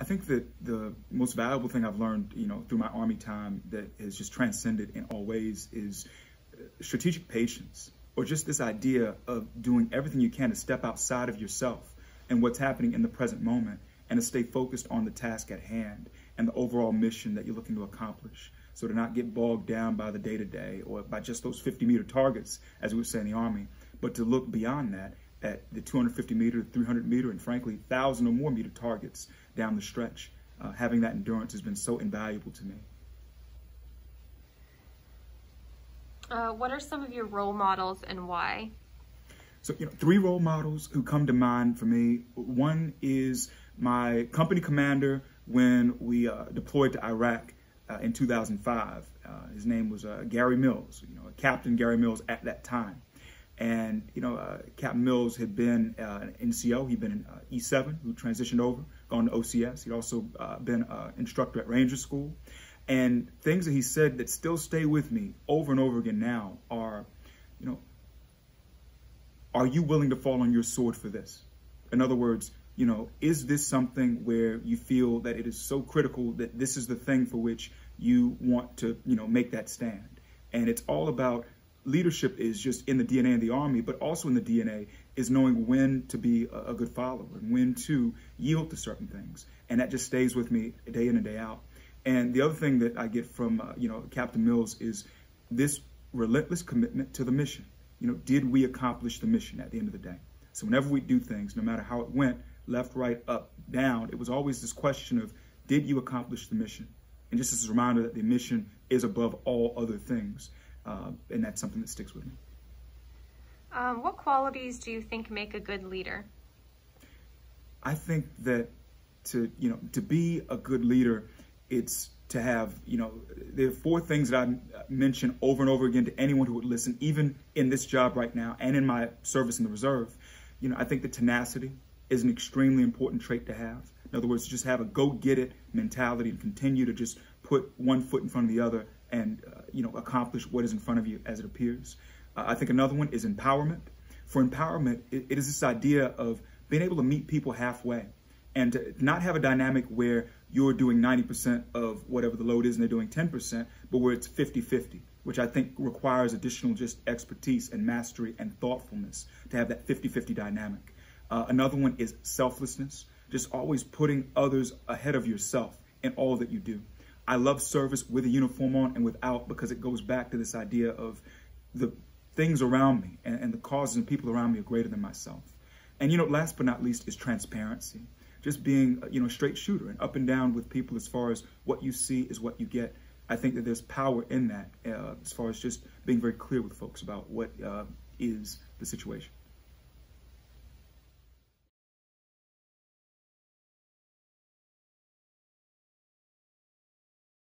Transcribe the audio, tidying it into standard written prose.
I think that the most valuable thing I've learned, through my Army time that has just transcended in all ways is strategic patience, or just this idea of doing everything you can to step outside of yourself and what's happening in the present moment, and to stay focused on the task at hand and the overall mission that you're looking to accomplish. So to not get bogged down by the day-to-day or by just those 50-meter targets, as we would say in the Army, but to look beyond that at the 250-meter, 300-meter, and frankly, 1,000 or more meter targets down the stretch. Having that endurance has been so invaluable to me. What are some of your role models and why? So, 3 role models who come to mind for me. One is my company commander when we deployed to Iraq in 2005. His name was Gary Mills, Captain Gary Mills at that time. And, Captain Mills had been an NCO. He'd been an E7 who transitioned over, gone to OCS. He'd also been an instructor at Ranger School. And things that he said that still stay with me over and over again now are, are you willing to fall on your sword for this? In other words, is this something where you feel that it is so critical that this is the thing for which you want to, make that stand? And it's all about leadership is just in the DNA of the Army, but also in the DNA is knowing when to be a good follower and when to yield to certain things. And that just stays with me day in and day out. And the other thing that I get from, Captain Mills is this relentless commitment to the mission. Did we accomplish the mission at the end of the day? So whenever we do things, no matter how it went, left, right, up, down, it was always this question of, did you accomplish the mission? And just as a reminder that the mission is above all other things. And that's something that sticks with me. What qualities do you think make a good leader? I think that to be a good leader, it's to have, there are 4 things that I mention over and over again to anyone who would listen, even in this job right now and in my service in the reserve. I think that tenacity is an extremely important trait to have. In other words, just have a go-get-it mentality and continue to just put one foot in front of the other and, accomplish what is in front of you as it appears. I think another one is empowerment. For empowerment, it is this idea of being able to meet people halfway and to not have a dynamic where you're doing 90% of whatever the load is and they're doing 10%, but where it's 50-50, which I think requires additional just expertise and mastery and thoughtfulness to have that 50-50 dynamic. Another one is selflessness, just always putting others ahead of yourself in all that you do. I love service with a uniform on and without because it goes back to this idea of the things around me and the causes and people around me are greater than myself. And, last but not least is transparency. Just being, a straight shooter and up and down with people as far as what you see is what you get. I think that there's power in that as far as just being very clear with folks about what is the situation.